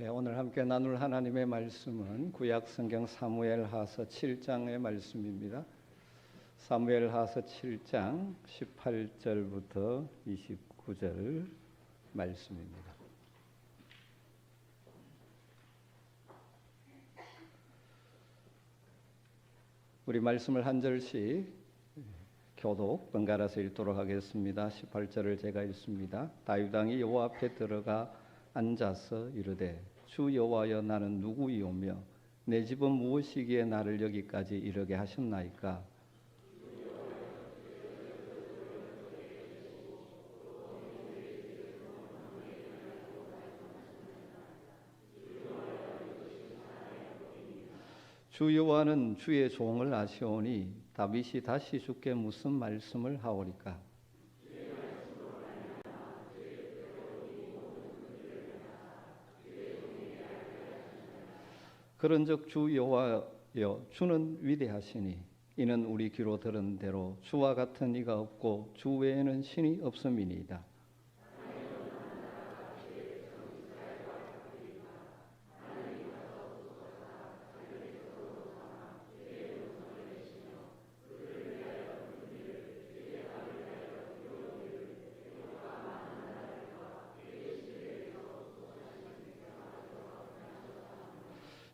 네, 오늘 함께 나눌 하나님의 말씀은 구약성경 사무엘하서 7장의 말씀입니다. 사무엘하서 7장 18절부터 29절 말씀입니다. 우리 말씀을 한 절씩 교독 번갈아서 읽도록 하겠습니다. 18절을 제가 읽습니다. 다윗 왕이 여호와 앞에 들어가 앉아서 이르되 주 여호와여 나는 누구이오며 내 집은 무엇이기에 나를 여기까지 이르게 하셨나이까. 주 여호와는 주의 종을 아시오니 다윗이 다시 주께 무슨 말씀을 하오리까. 그런즉 주 여호와여 주는 위대하시니 이는 우리 귀로 들은 대로 주와 같은 이가 없고 주 외에는 신이 없음이니이다.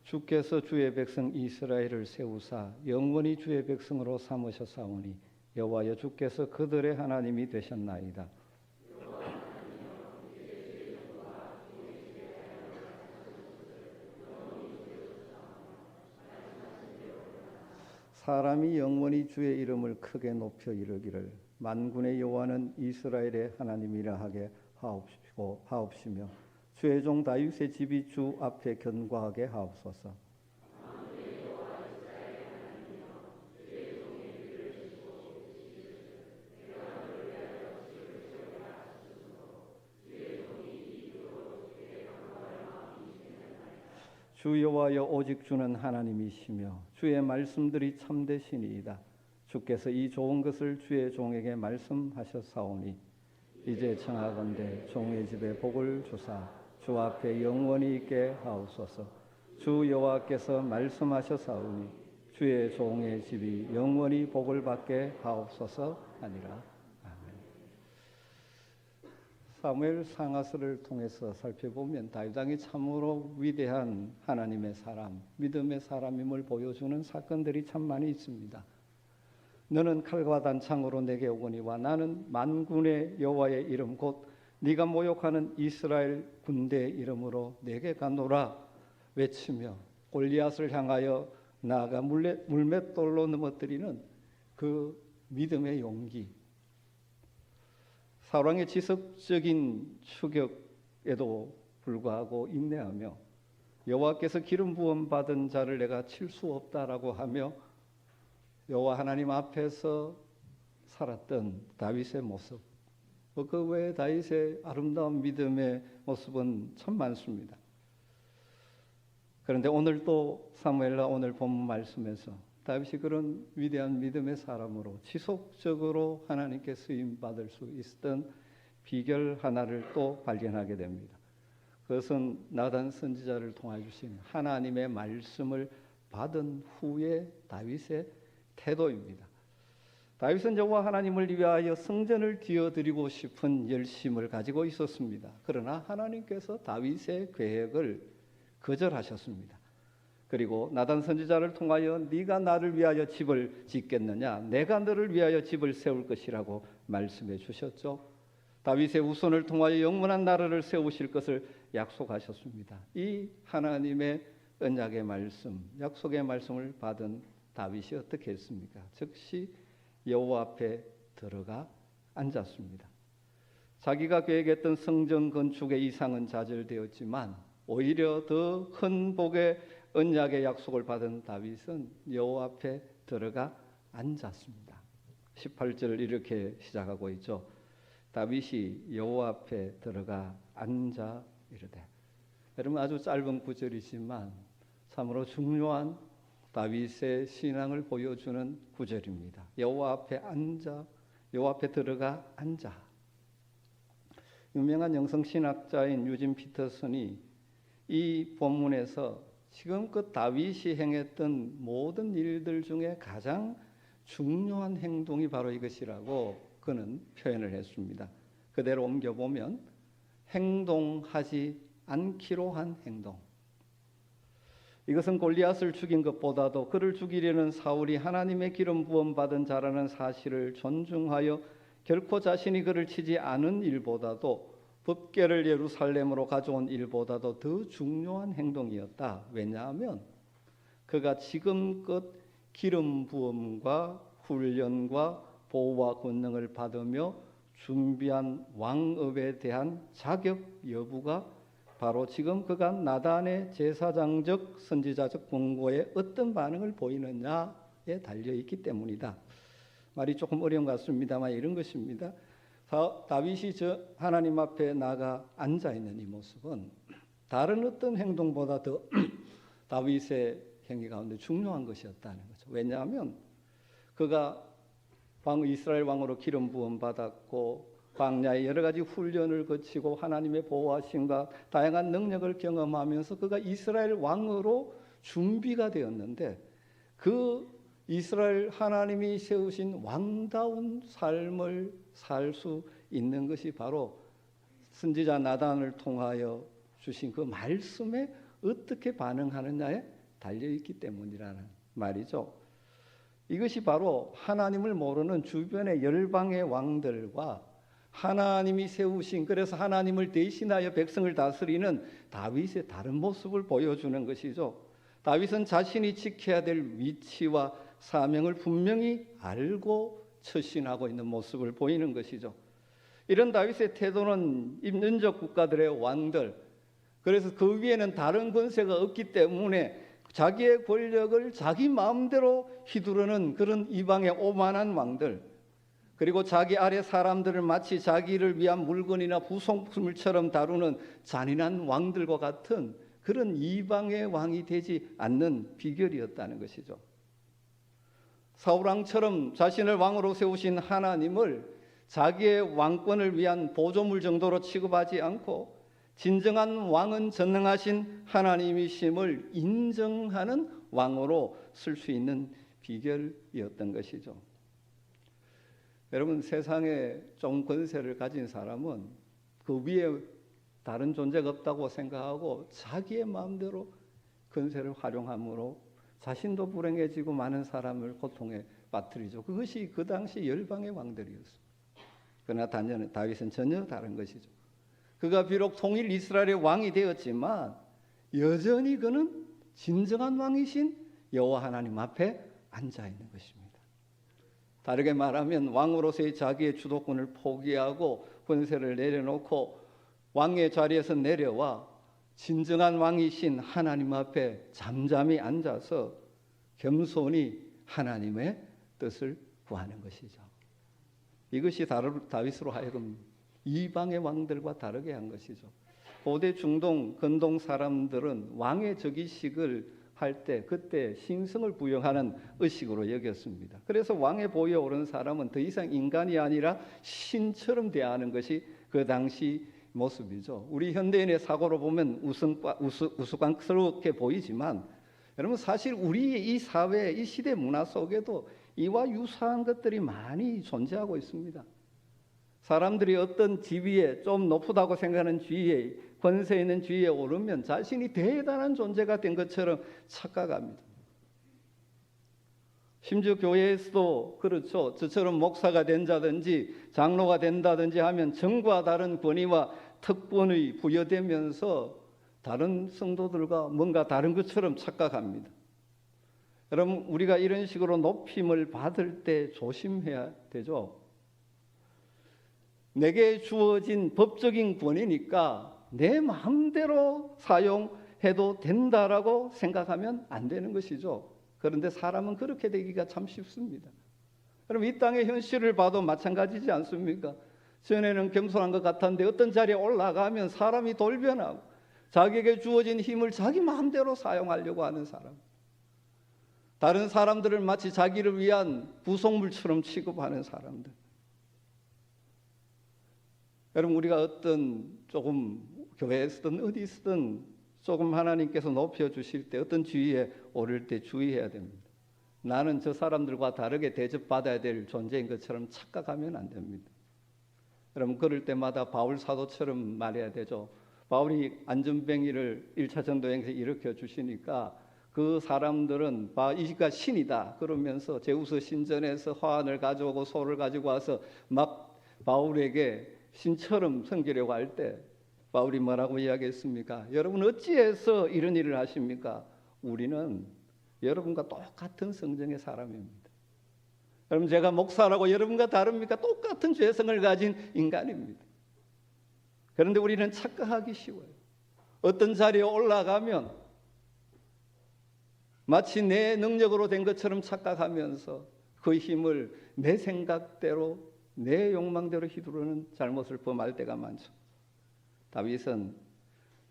주께서 주의 백성 이스라엘을 세우사 영원히 주의 백성으로 삼으셨사오니 여호와여 주께서 그들의 하나님이 되셨나이다. 사람이 영원히 주의 이름을 크게 높여 이르기를 만군의 여호와는 이스라엘의 하나님이라 하게 하옵시며 주의 종 다윗의 집이 주 앞에 견고하게 하옵소서. 주 여호와여 오직 주는 하나님이시며 주의 말씀들이 참되시니이다. 주께서 이 좋은 것을 주의 종에게 말씀하셨사오니 이제 청하건대 종의 집에 복을 주사 주 앞에 영원히 있게 하옵소서. 주 여호와께서 말씀하셨사오니 주의 종의 집이 영원히 복을 받게 하옵소서 하니라. 아멘. 사무엘 상하서를 통해서 살펴보면 다윗 왕이 참으로 위대한 하나님의 사람, 믿음의 사람임을 보여주는 사건들이 참 많이 있습니다. 너는 칼과 단창으로 내게 오거니와 나는 만군의 여호와의 이름 곧 네가 모욕하는 이스라엘 군대의 이름으로 내게 가노라 외치며 골리앗을 향하여 나아가 물맷돌로 넘어뜨리는 그 믿음의 용기, 사울왕의 지속적인 추격에도 불구하고 인내하며 여호와께서 기름 부음 받은 자를 내가 칠 수 없다라고 하며 여호와 하나님 앞에서 살았던 다윗의 모습, 그 외에 다윗의 아름다운 믿음의 모습은 참 많습니다. 그런데 오늘 또 사무엘라 오늘 본문 말씀에서 다윗이 그런 위대한 믿음의 사람으로 지속적으로 하나님께 쓰임 받을 수 있었던 비결 하나를 또 발견하게 됩니다. 그것은 나단 선지자를 통해 주신 하나님의 말씀을 받은 후에 다윗의 태도입니다. 다윗은 여호와 하나님을 위하여 성전을 지어드리고 싶은 열심을 가지고 있었습니다. 그러나 하나님께서 다윗의 계획을 거절하셨습니다. 그리고 나단 선지자를 통하여 네가 나를 위하여 집을 짓겠느냐, 내가 너를 위하여 집을 세울 것이라고 말씀해 주셨죠. 다윗의 후손을 통하여 영원한 나라를 세우실 것을 약속하셨습니다. 이 하나님의 언약의 말씀, 약속의 말씀을 받은 다윗이 어떻게 했습니까? 즉시 여호와 앞에 들어가 앉았습니다. 자기가 계획했던 성전 건축의 이상은 좌절되었지만 오히려 더 큰 복의 언약의 약속을 받은 다윗은 여호와 앞에 들어가 앉았습니다. 18절 이렇게 시작하고 있죠. 다윗이 여호와 앞에 들어가 앉아 이르되. 여러분 아주 짧은 구절이지만 참으로 중요한 다윗의 신앙을 보여주는 구절입니다. 여호와 앞에 앉아, 여호와 앞에 들어가 앉아. 유명한 영성신학자인 유진 피터슨이 이 본문에서 지금껏 다윗이 행했던 모든 일들 중에 가장 중요한 행동이 바로 이것이라고 그는 표현을 했습니다. 그대로 옮겨보면 행동하지 않기로 한 행동. 이것은 골리앗을 죽인 것보다도 그를 죽이려는 사울이 하나님의 기름 부음 받은 자라는 사실을 존중하여 결코 자신이 그를 치지 않은 일보다도 법궤를 예루살렘으로 가져온 일보다도 더 중요한 행동이었다. 왜냐하면 그가 지금껏 기름 부음과 훈련과 보호와 권능을 받으며 준비한 왕업에 대한 자격 여부가 바로 지금 그가 나단의 제사장적 선지자적 권고에 어떤 반응을 보이느냐에 달려있기 때문이다. 말이 조금 어려운 것 같습니다만 이런 것입니다. 다윗이 저 하나님 앞에 나가 앉아있는 이 모습은 다른 어떤 행동보다 더 다윗의 행위 가운데 중요한 것이었다는 거죠. 왜냐하면 그가 이스라엘 왕으로 기름 부음 받았고 광야에 여러 가지 훈련을 거치고 하나님의 보호하심과 다양한 능력을 경험하면서 그가 이스라엘 왕으로 준비가 되었는데 그 이스라엘 하나님이 세우신 왕다운 삶을 살 수 있는 것이 바로 선지자 나단을 통하여 주신 그 말씀에 어떻게 반응하느냐에 달려있기 때문이라는 말이죠. 이것이 바로 하나님을 모르는 주변의 열방의 왕들과 하나님이 세우신, 그래서 하나님을 대신하여 백성을 다스리는 다윗의 다른 모습을 보여주는 것이죠. 다윗은 자신이 지켜야 될 위치와 사명을 분명히 알고 처신하고 있는 모습을 보이는 것이죠. 이런 다윗의 태도는 인민족 국가들의 왕들, 그래서 그 위에는 다른 권세가 없기 때문에 자기의 권력을 자기 마음대로 휘두르는 그런 이방의 오만한 왕들, 그리고 자기 아래 사람들을 마치 자기를 위한 물건이나 부속품처럼 다루는 잔인한 왕들과 같은 그런 이방의 왕이 되지 않는 비결이었다는 것이죠. 사울왕처럼 자신을 왕으로 세우신 하나님을 자기의 왕권을 위한 보조물 정도로 취급하지 않고 진정한 왕은 전능하신 하나님이심을 인정하는 왕으로 쓸 수 있는 비결이었던 것이죠. 여러분, 세상에 좀 권세를 가진 사람은 그 위에 다른 존재가 없다고 생각하고 자기의 마음대로 권세를 활용함으로 자신도 불행해지고 많은 사람을 고통에 빠뜨리죠. 그것이 그 당시 열방의 왕들이었어요. 그러나 다윗은 전혀 다른 것이죠. 그가 비록 통일 이스라엘의 왕이 되었지만 여전히 그는 진정한 왕이신 여호와 하나님 앞에 앉아 있는 것입니다. 다르게 말하면 왕으로서의 자기의 주도권을 포기하고 권세를 내려놓고 왕의 자리에서 내려와 진정한 왕이신 하나님 앞에 잠잠히 앉아서 겸손히 하나님의 뜻을 구하는 것이죠. 이것이 다윗으로 하여금 이방의 왕들과 다르게 한 것이죠. 고대 중동 근동 사람들은 왕의 즉위식을 할 때 그때 신성을 부여하는 의식으로 여겼습니다. 그래서 왕의 보위에 오른 사람은 더 이상 인간이 아니라 신처럼 대하는 것이 그 당시 모습이죠. 우리 현대인의 사고로 보면 우스꽝스럽게 보이지만 여러분, 사실 우리의 이 사회, 이 시대 문화 속에도 이와 유사한 것들이 많이 존재하고 있습니다. 사람들이 어떤 지위에, 좀 높다고 생각하는 지위에, 권세 있는 지위에 오르면 자신이 대단한 존재가 된 것처럼 착각합니다. 심지어 교회에서도 그렇죠. 저처럼 목사가 된다든지 장로가 된다든지 하면 정과 다른 권위와 특권이 부여되면서 다른 성도들과 뭔가 다른 것처럼 착각합니다. 여러분, 우리가 이런 식으로 높임을 받을 때 조심해야 되죠. 내게 주어진 법적인 권위니까 내 마음대로 사용해도 된다라고 생각하면 안 되는 것이죠. 그런데 사람은 그렇게 되기가 참 쉽습니다. 그럼 이 땅의 현실을 봐도 마찬가지지 않습니까? 전에는 겸손한 것 같았는데 어떤 자리에 올라가면 사람이 돌변하고 자기에게 주어진 힘을 자기 마음대로 사용하려고 하는 사람, 다른 사람들을 마치 자기를 위한 부속물처럼 취급하는 사람들. 여러분, 우리가 어떤 조금 교회에서든 어디서든 조금 하나님께서 높여주실 때 어떤 지위에 오를 때 주의해야 됩니다. 나는 저 사람들과 다르게 대접받아야 될 존재인 것처럼 착각하면 안 됩니다. 여러분 그럴 때마다 바울 사도처럼 말해야 되죠. 바울이 안전뱅이를 1차 전도행에서 일으켜 주시니까 그 사람들은 이가 신이다 그러면서 제우스 신전에서 화환을 가져오고 소를 가지고 와서 막 바울에게 신처럼 섬기려고 할 때 바울이 뭐라고 이야기했습니까? 여러분 어찌해서 이런 일을 하십니까? 우리는 여러분과 똑같은 성정의 사람입니다. 여러분 제가 목사라고 여러분과 다릅니까? 똑같은 죄성을 가진 인간입니다. 그런데 우리는 착각하기 쉬워요. 어떤 자리에 올라가면 마치 내 능력으로 된 것처럼 착각하면서 그 힘을 내 생각대로 내 욕망대로 휘두르는 잘못을 범할 때가 많죠. 다윗은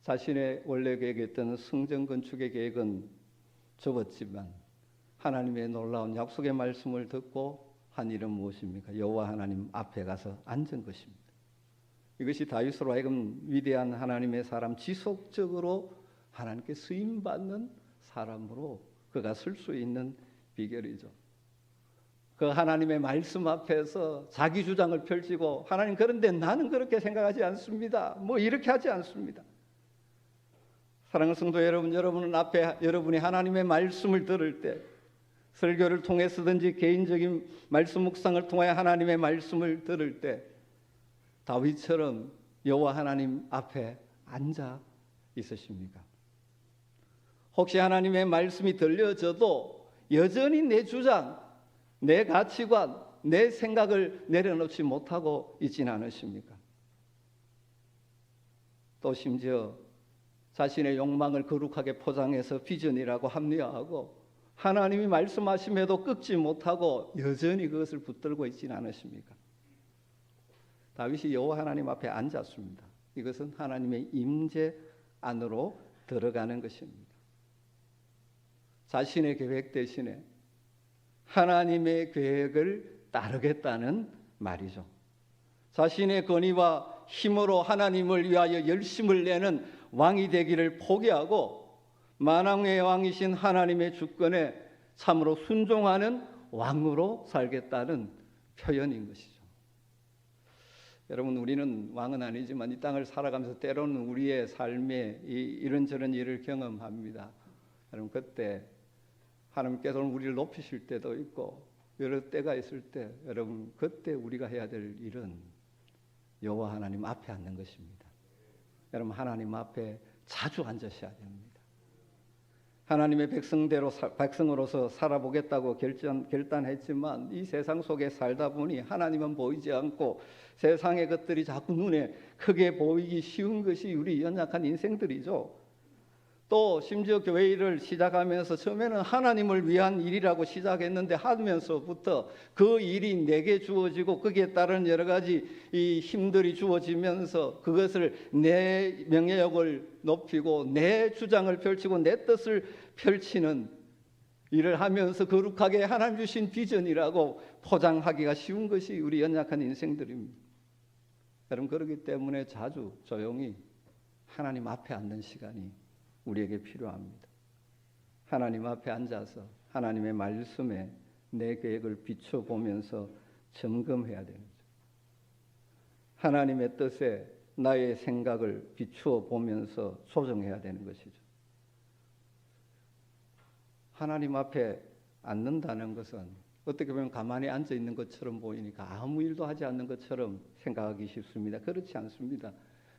자신의 원래 계획했던 성전 건축의 계획은 접었지만 하나님의 놀라운 약속의 말씀을 듣고 한 일은 무엇입니까? 여호와 하나님 앞에 가서 앉은 것입니다. 이것이 다윗으로 하여금 위대한 하나님의 사람, 지속적으로 하나님께 쓰임받는 사람으로 그가 설 수 있는 비결이죠. 그 하나님의 말씀 앞에서 자기 주장을 펼치고 하나님 그런데 나는 그렇게 생각하지 않습니다. 뭐 이렇게 하지 않습니다. 사랑하는 성도 여러분, 여러분은 앞에 여러분이 하나님의 말씀을 들을 때 설교를 통해서든지 개인적인 말씀 묵상을 통해 하나님의 말씀을 들을 때 다윗처럼 여호와 하나님 앞에 앉아 있으십니까? 혹시 하나님의 말씀이 들려져도 여전히 내 주장, 내 가치관, 내 생각을 내려놓지 못하고 있지는 않으십니까? 또 심지어 자신의 욕망을 거룩하게 포장해서 비전이라고 합리화하고 하나님이 말씀하심에도 끄지 못하고 여전히 그것을 붙들고 있지는 않으십니까? 다윗이 여호와 하나님 앞에 앉았습니다. 이것은 하나님의 임재 안으로 들어가는 것입니다. 자신의 계획 대신에 하나님의 계획을 따르겠다는 말이죠. 자신의 권위와 힘으로 하나님을 위하여 열심을 내는 왕이 되기를 포기하고 만왕의 왕이신 하나님의 주권에 참으로 순종하는 왕으로 살겠다는 표현인 것이죠. 여러분 우리는 왕은 아니지만 이 땅을 살아가면서 때로는 우리의 삶에 이런저런 일을 경험합니다. 여러분 그때 하나님께서는 우리를 높이실 때도 있고 여러 때가 있을 때 여러분 그때 우리가 해야 될 일은 여호와 하나님 앞에 앉는 것입니다. 여러분 하나님 앞에 자주 앉으셔야 됩니다. 하나님의 백성으로서 살아보겠다고 결단했지만 이 세상 속에 살다 보니 하나님은 보이지 않고 세상의 것들이 자꾸 눈에 크게 보이기 쉬운 것이 우리 연약한 인생들이죠. 또 심지어 교회 일을 시작하면서 처음에는 하나님을 위한 일이라고 시작했는데 하면서부터 그 일이 내게 주어지고 거기에 따른 여러 가지 이 힘들이 주어지면서 그것을 내 명예욕을 높이고 내 주장을 펼치고 내 뜻을 펼치는 일을 하면서 거룩하게 하나님 주신 비전이라고 포장하기가 쉬운 것이 우리 연약한 인생들입니다. 여러분 그렇기 때문에 자주 조용히 하나님 앞에 앉는 시간이 우리에게 필요합니다. 하나님 앞에 앉아서 하나님의 말씀에 내 계획을 비춰보면서 점검해야 되는 거죠. 하나님의 뜻에 나의 생각을 비추어 보면서 조정해야 되는 것이죠. 하나님 앞에 앉는다는 것은 어떻게 보면 가만히 앉아 있는 것처럼 보이니까 아무 일도 하지 않는 것처럼 생각하기 쉽습니다. 그렇지 않습니다.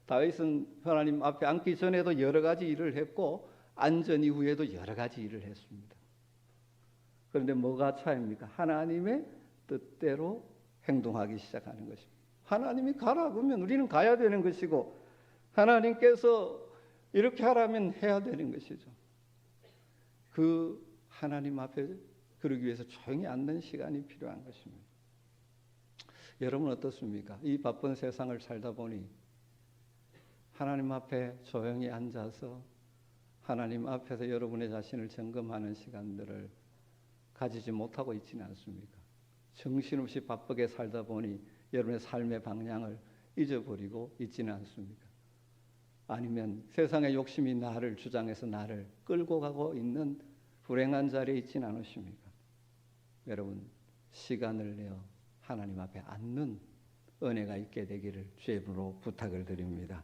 다윗은 하나님 앞에 앉기 전에도 여러 가지 일을 했고 앉은 이후에도 여러 가지 일을 했습니다. 그런데 뭐가 차이입니까? 하나님의 뜻대로 행동하기 시작하는 것입니다. 하나님이 가라 그러면 우리는 가야 되는 것이고 하나님께서 이렇게 하라면 해야 되는 것이죠. 그 하나님 앞에 그러기 위해서 조용히 앉는 시간이 필요한 것입니다. 여러분 어떻습니까? 이 바쁜 세상을 살다 보니 하나님 앞에 조용히 앉아서 하나님 앞에서 여러분의 자신을 점검하는 시간들을 가지지 못하고 있지는 않습니까? 정신없이 바쁘게 살다 보니 여러분의 삶의 방향을 잊어버리고 있지는 않습니까? 아니면 세상의 욕심이 나를 주장해서 나를 끌고 가고 있는 불행한 자리에 있진 않으십니까? 여러분, 시간을 내어 하나님 앞에 앉는 은혜가 있게 되기를 주의 이름으로 부탁을 드립니다.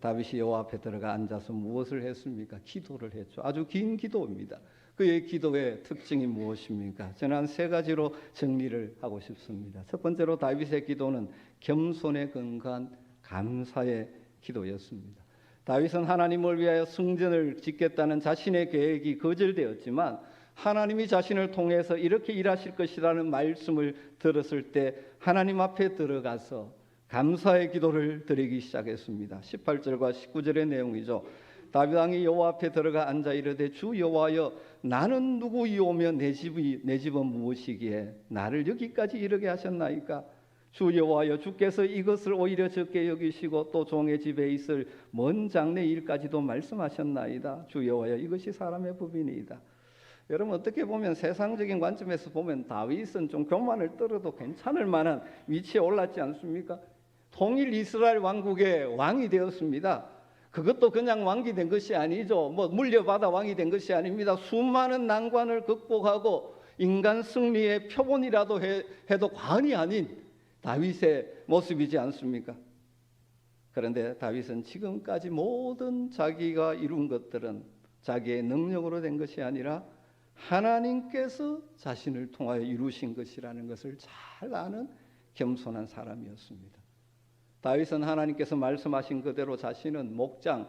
다윗이 여호와 앞에 들어가 앉아서 무엇을 했습니까? 기도를 했죠. 아주 긴 기도입니다. 그의 기도의 특징이 무엇입니까? 저는 한 세 가지로 정리를 하고 싶습니다. 첫 번째로 다윗의 기도는 겸손에 근거한 감사의 기도였습니다. 다윗은 하나님을 위하여 성전을 짓겠다는 자신의 계획이 거절되었지만 하나님이 자신을 통해서 이렇게 일하실 것이라는 말씀을 들었을 때 하나님 앞에 들어가서 감사의 기도를 드리기 시작했습니다. 18절과 19절의 내용이죠. 다윗 왕이 여호와 앞에 들어가 앉아 이르되 주 여호와여 나는 누구이오며 내 집은 무엇이기에 나를 여기까지 이르게 하셨나이까? 주 여호와여 주께서 이것을 오히려 적게 여기시고 또 종의 집에 있을 먼 장래 일까지도 말씀하셨나이다. 주 여호와여 이것이 사람의 법이니이다. 여러분, 어떻게 보면 세상적인 관점에서 보면 다윗은 좀 교만을 떨어도 괜찮을 만한 위치에 올랐지 않습니까? 통일 이스라엘 왕국의 왕이 되었습니다. 그것도 그냥 왕이 된 것이 아니죠. 물려받아 왕이 된 것이 아닙니다. 수많은 난관을 극복하고 인간 승리의 표본이라도 해도 과언이 아닌 다윗의 모습이지 않습니까? 그런데 다윗은 지금까지 모든 자기가 이룬 것들은 자기의 능력으로 된 것이 아니라 하나님께서 자신을 통하여 이루신 것이라는 것을 잘 아는 겸손한 사람이었습니다. 다윗은 하나님께서 말씀하신 그대로 자신은 목장,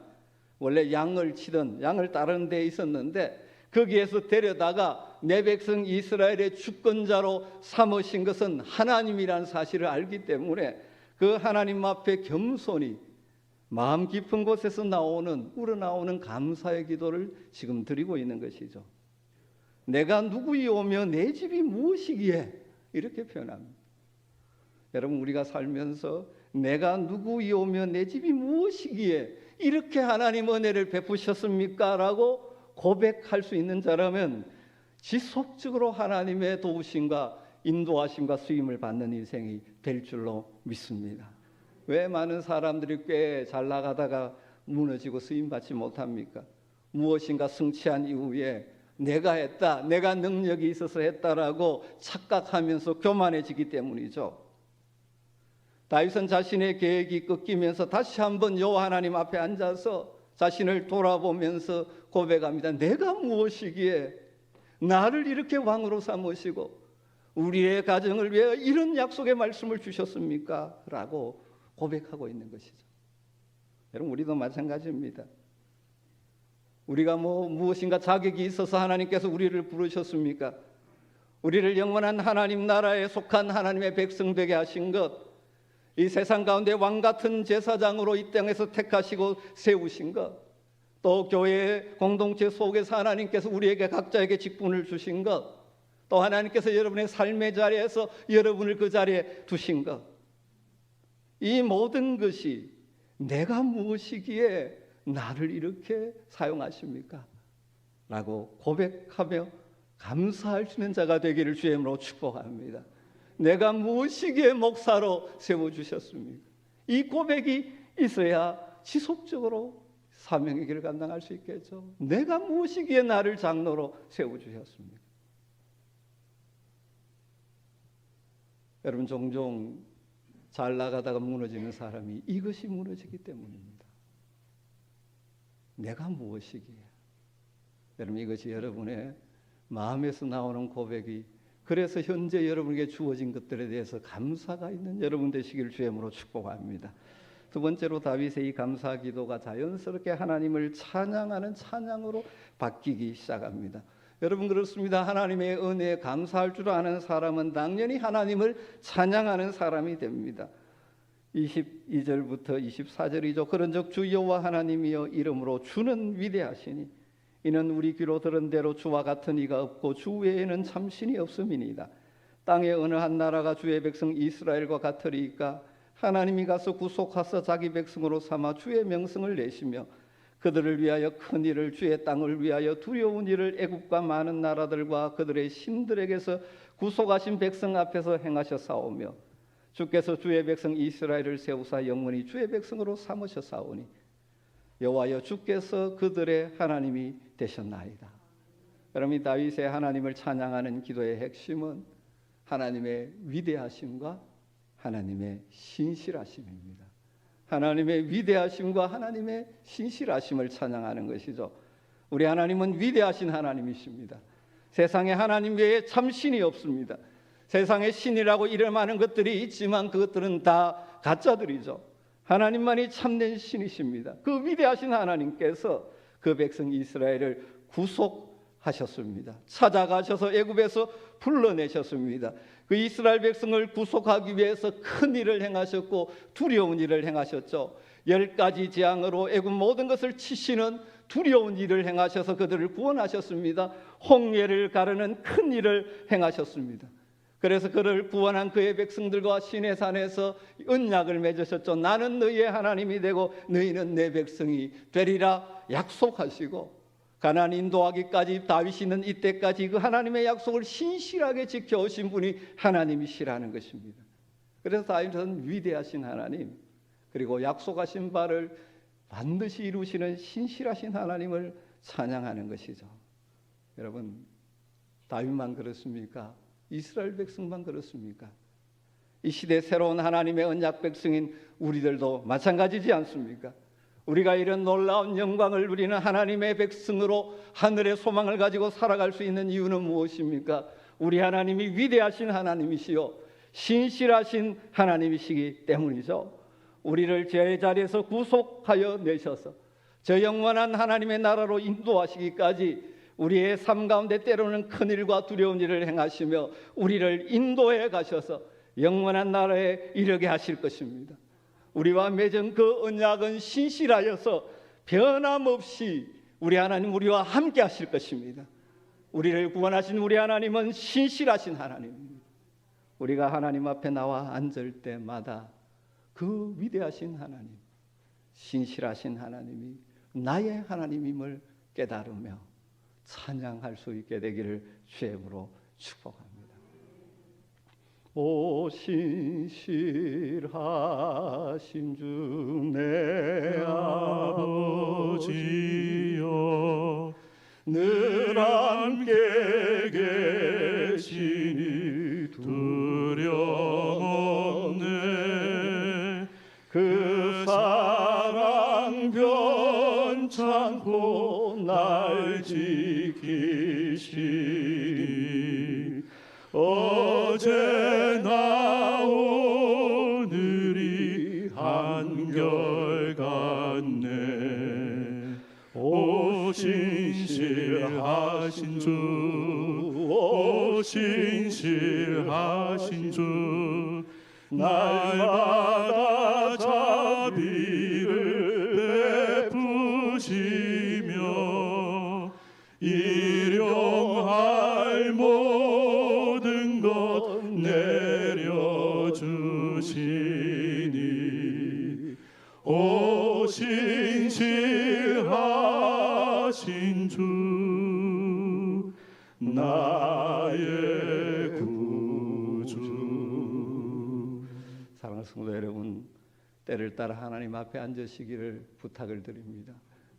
원래 양을 치던 양을 따르는 데 있었는데 거기에서 데려다가 내 백성 이스라엘의 주권자로 삼으신 것은 하나님이라는 사실을 알기 때문에 그 하나님 앞에 겸손히 마음 깊은 곳에서 우러나오는 감사의 기도를 지금 드리고 있는 것이죠. 내가 누구이오며 내 집이 무엇이기에 이렇게 표현합니다. 여러분, 우리가 살면서 내가 누구이오며 내 집이 무엇이기에 이렇게 하나님 은혜를 베푸셨습니까? 라고 고백할 수 있는 자라면 지속적으로 하나님의 도우심과 인도하심과 수임을 받는 인생이 될 줄로 믿습니다. 왜 많은 사람들이 꽤 잘 나가다가 무너지고 수임받지 못합니까? 무엇인가 성취한 이후에 내가 했다, 내가 능력이 있어서 했다라고 착각하면서 교만해지기 때문이죠. 다윗은 자신의 계획이 꺾이면서 다시 한번 여호와 하나님 앞에 앉아서 자신을 돌아보면서 고백합니다. 내가 무엇이기에 나를 이렇게 왕으로 삼으시고 우리의 가정을 위해 이런 약속의 말씀을 주셨습니까? 라고 고백하고 있는 것이죠. 여러분, 우리도 마찬가지입니다. 우리가 무엇인가 자격이 있어서 하나님께서 우리를 부르셨습니까? 우리를 영원한 하나님 나라에 속한 하나님의 백성 되게 하신 것, 이 세상 가운데 왕 같은 제사장으로 이 땅에서 택하시고 세우신 것, 또 교회 공동체 속에서 하나님께서 우리에게 각자에게 직분을 주신 것, 또 하나님께서 여러분의 삶의 자리에서 여러분을 그 자리에 두신 것, 이 모든 것이 내가 무엇이기에 나를 이렇게 사용하십니까? 라고 고백하며 감사할 수 있는 자가 되기를 주의 이름으로 축복합니다. 내가 무엇이기에 목사로 세워주셨습니까? 이 고백이 있어야 지속적으로 사명의 길을 감당할 수 있겠죠. 내가 무엇이기에 나를 장로로 세워주셨습니까? 여러분, 종종 잘 나가다가 무너지는 사람이 이것이 무너지기 때문입니다. 내가 무엇이기에. 여러분, 이것이 여러분의 마음에서 나오는 고백이, 그래서 현재 여러분에게 주어진 것들에 대해서 감사가 있는 여러분 되시기를 주의 이름으로 축복합니다. 두 번째로 다윗의 이 감사 기도가 자연스럽게 하나님을 찬양하는 찬양으로 바뀌기 시작합니다. 여러분, 그렇습니다. 하나님의 은혜에 감사할 줄 아는 사람은 당연히 하나님을 찬양하는 사람이 됩니다. 22절부터 24절이죠. 그런즉 주 여호와 하나님이여 이름으로 주는 위대하시니 이는 우리 귀로 들은 대로 주와 같은 이가 없고 주 외에는 참 신이 없음이니이다. 땅의 어느 한 나라가 주의 백성 이스라엘과 같으리이까? 하나님이 가서 구속하사 자기 백성으로 삼아 주의 명성을 내시며 그들을 위하여 큰 일을, 주의 땅을 위하여 두려운 일을 애국과 많은 나라들과 그들의 신들에게서 구속하신 백성 앞에서 행하셨사오며 주께서 주의 백성 이스라엘을 세우사 영원히 주의 백성으로 삼으셨사오니 여호와여 주께서 그들의 하나님이 되셨나이다. 그러면 다윗의 하나님을 찬양하는 기도의 핵심은 하나님의 위대하심과 하나님의 신실하심입니다. 하나님의 위대하심과 하나님의 신실하심을 찬양하는 것이죠. 우리 하나님은 위대하신 하나님이십니다. 세상에 하나님 외에 참 신이 없습니다. 세상에 신이라고 이름하는 것들이 있지만 그것들은 다 가짜들이죠. 하나님만이 참된 신이십니다. 그 위대하신 하나님께서 그 백성 이스라엘을 구속하셨습니다. 찾아가셔서 애굽에서 불러내셨습니다. 그 이스라엘 백성을 구속하기 위해서 큰 일을 행하셨고 두려운 일을 행하셨죠. 10가지 재앙으로 애굽 모든 것을 치시는 두려운 일을 행하셔서 그들을 구원하셨습니다. 홍해를 가르는 큰 일을 행하셨습니다. 그래서 그를 구원한 그의 백성들과 시내산에서 언약을 맺으셨죠. 나는 너희의 하나님이 되고 너희는 내 백성이 되리라 약속하시고 가나안 인도하기까지 다윗이 있는 이때까지 그 하나님의 약속을 신실하게 지켜오신 분이 하나님이시라는 것입니다. 그래서 다윗은 위대하신 하나님, 그리고 약속하신 바를 반드시 이루시는 신실하신 하나님을 찬양하는 것이죠. 여러분, 다윗만 그렇습니까? 이스라엘 백성만 그렇습니까? 이 시대 새로운 하나님의 언약 백성인 우리들도 마찬가지지 않습니까? 우리가 이런 놀라운 영광을 누리는 하나님의 백성으로 하늘의 소망을 가지고 살아갈 수 있는 이유는 무엇입니까? 우리 하나님이 위대하신 하나님이시요 신실하신 하나님이시기 때문이죠. 우리를 죄의 자리에서 구속하여 내셔서 저 영원한 하나님의 나라로 인도하시기까지 우리의 삶 가운데 때로는 큰일과 두려운 일을 행하시며 우리를 인도해 가셔서 영원한 나라에 이르게 하실 것입니다. 우리와 맺은 그 언약은 신실하여서 변함없이 우리 하나님 우리와 함께 하실 것입니다. 우리를 구원하신 우리 하나님은 신실하신 하나님입니다. 우리가 하나님 앞에 나와 앉을 때마다 그 위대하신 하나님, 신실하신 하나님이 나의 하나님임을 깨달으며 찬양할 수 있게 되기를 주의 이름으로 축복합니다. 오 신실하신 주 내 아버지여 늘 함께 계시니 두려움없네. 그 사랑 변찮고 날 지키시니 어제나 오늘이 한결같네. 오 신실하신 주, 오 신실하신 주, 날마다 자비를 베푸시며 일용할 모든 것 내려주시니 오 신실하신 주 나의 구주. 사랑하는 성도 여러분, 때를 따라 하나님 앞에 앉으시기를 부탁을 드립니다.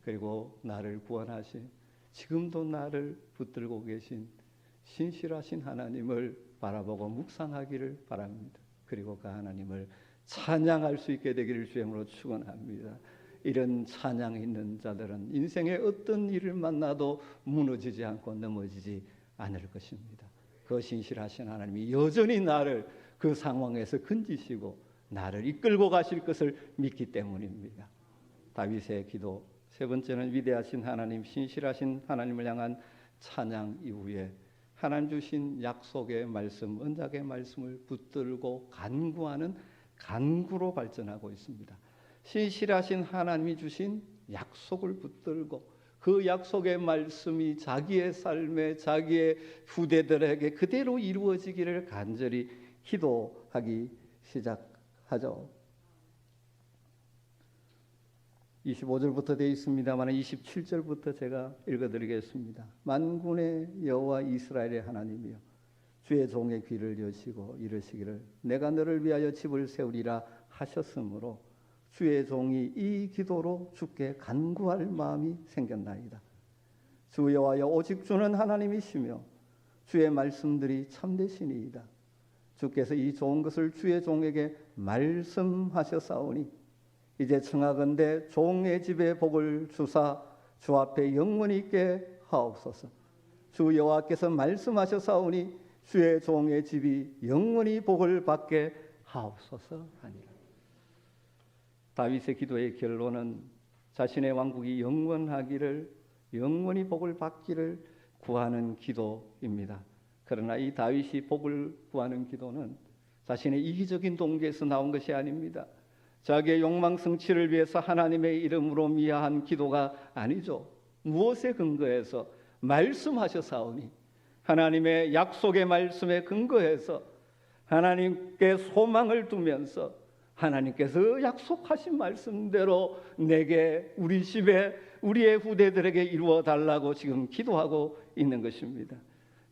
그리고 나를 구원하신, 지금도 나를 붙들고 계신 신실하신 하나님을 바라보고 묵상하기를 바랍니다. 그리고 그 하나님을 찬양할 수 있게 되기를 주의 이름으로 축원합니다. 이런 찬양 있는 자들은 인생의 어떤 일을 만나도 무너지지 않고 넘어지지 않을 것입니다. 그 신실하신 하나님이 여전히 나를 그 상황에서 건지시고 나를 이끌고 가실 것을 믿기 때문입니다. 다윗의 기도 세 번째는 위대하신 하나님, 신실하신 하나님을 향한 찬양 이후에 하나님 주신 약속의 말씀, 언약의 말씀을 붙들고 간구하는 간구로 발전하고 있습니다. 신실하신 하나님이 주신 약속을 붙들고 그 약속의 말씀이 자기의 삶에, 자기의 후대들에게 그대로 이루어지기를 간절히 기도하기 시작하죠. 25절부터 되어 있습니다만 27절부터 제가 읽어드리겠습니다. 만군의 여호와 이스라엘의 하나님이여, 주의 종의 귀를 여시고 이르시기를 내가 너를 위하여 집을 세우리라 하셨으므로 주의 종이 이 기도로 주께 간구할 마음이 생겼나이다. 주 여호와여, 오직 주는 하나님이시며 주의 말씀들이 참되시니이다. 주께서 이 좋은 것을 주의 종에게 말씀하셨사오니 이제 청하건대 종의 집에 복을 주사 주 앞에 영원히 있게 하옵소서. 주 여호와께서 말씀하셨사오니 주의 종의 집이 영원히 복을 받게 하옵소서 하니라. 다윗의 기도의 결론은 자신의 왕국이 영원하기를, 영원히 복을 받기를 구하는 기도입니다. 그러나 이 다윗이 복을 구하는 기도는 자신의 이기적인 동기에서 나온 것이 아닙니다. 자기의 욕망 성취를 위해서 하나님의 이름으로 미아한 기도가 아니죠. 무엇에 근거해서? 말씀하셨사오니, 하나님의 약속의 말씀에 근거해서 하나님께 소망을 두면서 하나님께서 약속하신 말씀대로 내게, 우리 집에, 우리의 후대들에게 이루어 달라고 지금 기도하고 있는 것입니다.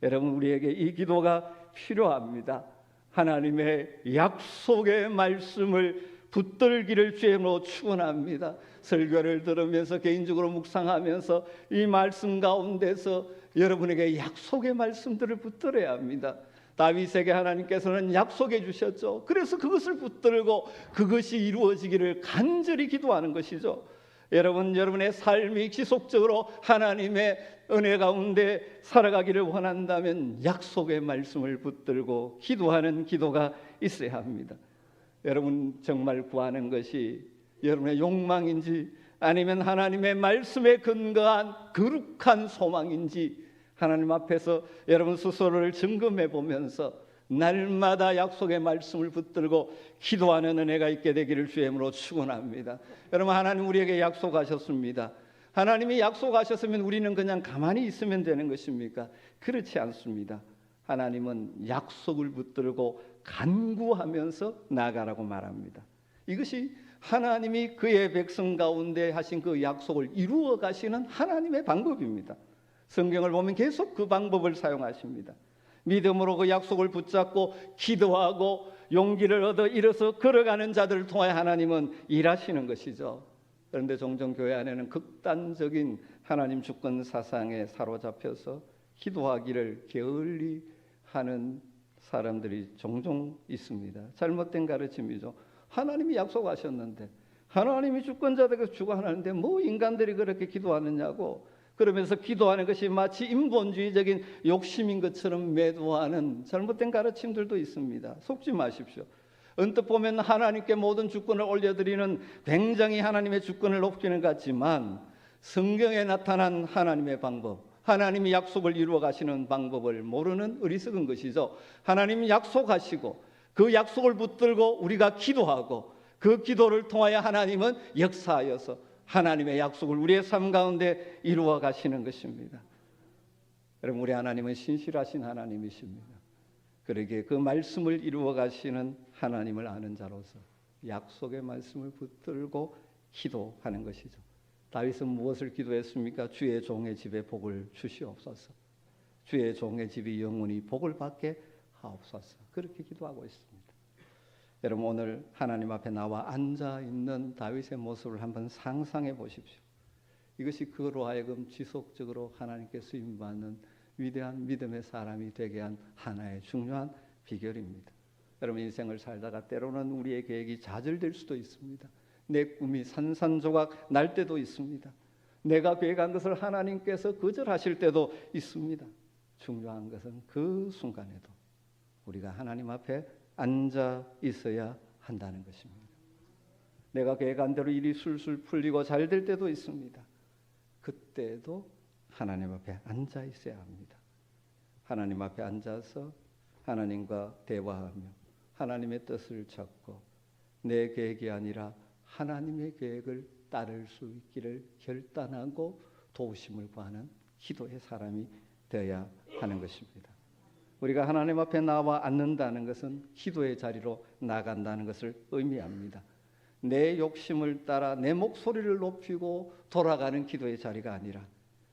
여러분, 우리에게 이 기도가 필요합니다. 하나님의 약속의 말씀을 붙들기를 주님으로 축원합니다. 설교를 들으면서 개인적으로 묵상하면서 이 말씀 가운데서 여러분에게 약속의 말씀들을 붙들어야 합니다. 다윗에게 하나님께서는 약속해 주셨죠. 그래서 그것을 붙들고 그것이 이루어지기를 간절히 기도하는 것이죠. 여러분, 여러분의 삶이 지속적으로 하나님의 은혜 가운데 살아가기를 원한다면 약속의 말씀을 붙들고 기도하는 기도가 있어야 합니다. 여러분, 정말 구하는 것이 여러분의 욕망인지 아니면 하나님의 말씀에 근거한 거룩한 소망인지 하나님 앞에서 여러분 스스로를 점검해 보면서 날마다 약속의 말씀을 붙들고 기도하는 은혜가 있게 되기를 주의 이름으로 축원합니다. 여러분, 하나님 우리에게 약속하셨습니다. 하나님이 약속하셨으면 우리는 그냥 가만히 있으면 되는 것입니까? 그렇지 않습니다. 하나님은 약속을 붙들고 간구하면서 나아가라고 말합니다. 이것이 하나님이 그의 백성 가운데 하신 그 약속을 이루어 가시는 하나님의 방법입니다. 성경을 보면 계속 그 방법을 사용하십니다. 믿음으로 그 약속을 붙잡고 기도하고 용기를 얻어 일어서 걸어가는 자들을 통해 하나님은 일하시는 것이죠. 그런데 종종 교회 안에는 극단적인 하나님 주권 사상에 사로잡혀서 기도하기를 게을리 하는 사람들이 종종 있습니다. 잘못된 가르침이죠. 하나님이 약속하셨는데, 하나님이 주권자들에게 주관하는데 뭐 인간들이 그렇게 기도하느냐고, 그러면서 기도하는 것이 마치 인본주의적인 욕심인 것처럼 매도하는 잘못된 가르침들도 있습니다. 속지 마십시오. 언뜻 보면 하나님께 모든 주권을 올려드리는, 굉장히 하나님의 주권을 높이는 것 같지만 성경에 나타난 하나님의 방법, 하나님이 약속을 이루어 가시는 방법을 모르는 어리석은 것이죠. 하나님이 약속하시고 그 약속을 붙들고 우리가 기도하고 그 기도를 통하여 하나님은 역사하여서 하나님의 약속을 우리의 삶 가운데 이루어 가시는 것입니다. 여러분, 우리 하나님은 신실하신 하나님이십니다. 그러기에 그 말씀을 이루어 가시는 하나님을 아는 자로서 약속의 말씀을 붙들고 기도하는 것이죠. 다윗은 무엇을 기도했습니까? 주의 종의 집에 복을 주시옵소서. 주의 종의 집이 영원히 복을 받게 하옵소서. 그렇게 기도하고 있습니다. 여러분, 오늘 하나님 앞에 나와 앉아 있는 다윗의 모습을 한번 상상해 보십시오. 이것이 그로 하여금 지속적으로 하나님께 쓰임받는 위대한 믿음의 사람이 되게 한 하나의 중요한 비결입니다. 여러분, 인생을 살다가 때로는 우리의 계획이 좌절될 수도 있습니다. 내 꿈이 산산조각 날 때도 있습니다. 내가 계획한 것을 하나님께서 거절하실 때도 있습니다. 중요한 것은 그 순간에도 우리가 하나님 앞에 앉아 있어야 한다는 것입니다. 내가 계획한 대로 일이 술술 풀리고 잘 될 때도 있습니다. 그때도 하나님 앞에 앉아 있어야 합니다. 하나님 앞에 앉아서 하나님과 대화하며 하나님의 뜻을 찾고 내 계획이 아니라 하나님의 계획을 따를 수 있기를 결단하고 도우심을 구하는 기도의 사람이 되어야 하는 것입니다. 우리가 하나님 앞에 나와 앉는다는 것은 기도의 자리로 나간다는 것을 의미합니다. 내 욕심을 따라 내 목소리를 높이고 돌아가는 기도의 자리가 아니라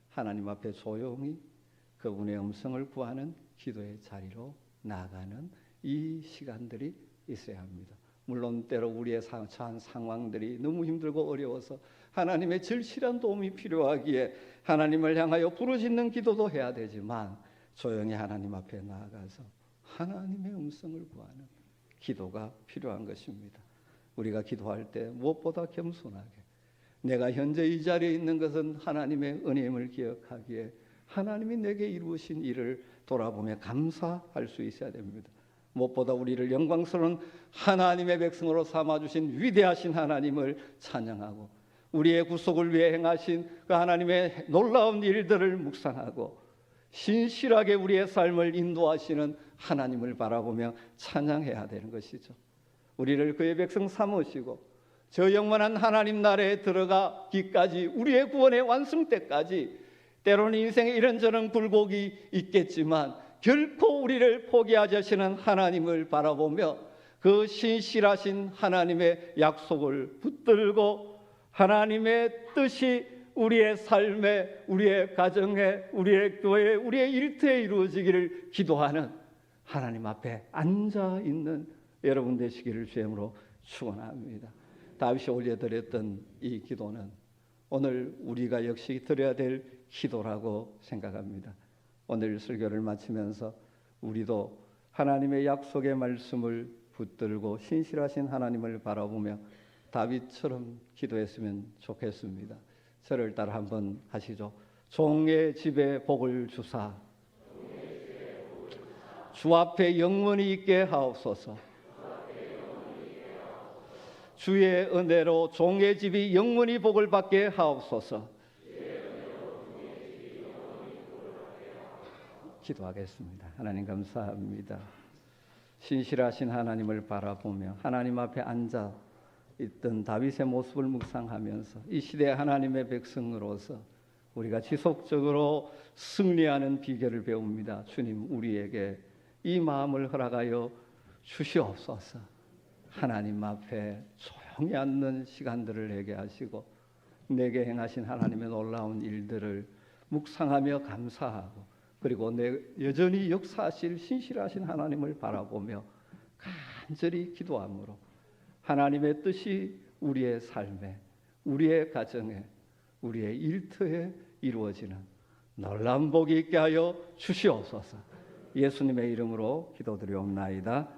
하나님 앞에 조용히 그분의 음성을 구하는 기도의 자리로 나가는 이 시간들이 있어야 합니다. 물론 때로 우리의 처한 상황들이 너무 힘들고 어려워서 하나님의 절실한 도움이 필요하기에 하나님을 향하여 부르짖는 기도도 해야 되지만 조용히 하나님 앞에 나아가서 하나님의 음성을 구하는 기도가 필요한 것입니다. 우리가 기도할 때 무엇보다 겸손하게 내가 현재 이 자리에 있는 것은 하나님의 은혜임을 기억하기에 하나님이 내게 이루신 일을 돌아보며 감사할 수 있어야 됩니다. 무엇보다 우리를 영광스러운 하나님의 백성으로 삼아주신 위대하신 하나님을 찬양하고 우리의 구속을 위해 행하신 그 하나님의 놀라운 일들을 묵상하고 신실하게 우리의 삶을 인도하시는 하나님을 바라보며 찬양해야 되는 것이죠. 우리를 그의 백성 삼으시고 저 영원한 하나님 나라에 들어가기까지 우리의 구원의 완성 때까지 때로는 인생에 이런저런 굴곡이 있겠지만 결코 우리를 포기하지 않으시는 하나님을 바라보며 그 신실하신 하나님의 약속을 붙들고 하나님의 뜻이 우리의 삶에, 우리의 가정에, 우리의 교회에, 우리의 일터에 이루어지기를 기도하는 하나님 앞에 앉아있는 여러분 되시기를 주님으로 축원합니다. 다윗이 올려드렸던 이 기도는 오늘 우리가 역시 드려야 될 기도라고 생각합니다. 오늘 설교를 마치면서 우리도 하나님의 약속의 말씀을 붙들고 신실하신 하나님을 바라보며 다윗처럼 기도했으면 좋겠습니다. 저를 따라 한번 하시죠. 종의 집에 복을 주사 주 앞에 영원히 있게 하옵소서. 주의 은혜로 종의 집이 영원히 복을 받게 하옵소서. 기도하겠습니다. 하나님 감사합니다. 신실하신 하나님을 바라보며 하나님 앞에 앉아 있던 다윗의 모습을 묵상하면서 이 시대 하나님의 백성으로서 우리가 지속적으로 승리하는 비결을 배웁니다. 주님, 우리에게 이 마음을 허락하여 주시옵소서. 하나님 앞에 조용히 앉는 시간들을 내게 하시고 내게 행하신 하나님의 놀라운 일들을 묵상하며 감사하고 그리고 여전히 역사하실 신실하신 하나님을 바라보며 간절히 기도함으로 하나님의 뜻이 우리의 삶에, 우리의 가정에, 우리의 일터에 이루어지는 놀라운 복이 있게 하여 주시옵소서. 예수님의 이름으로 기도드리옵나이다.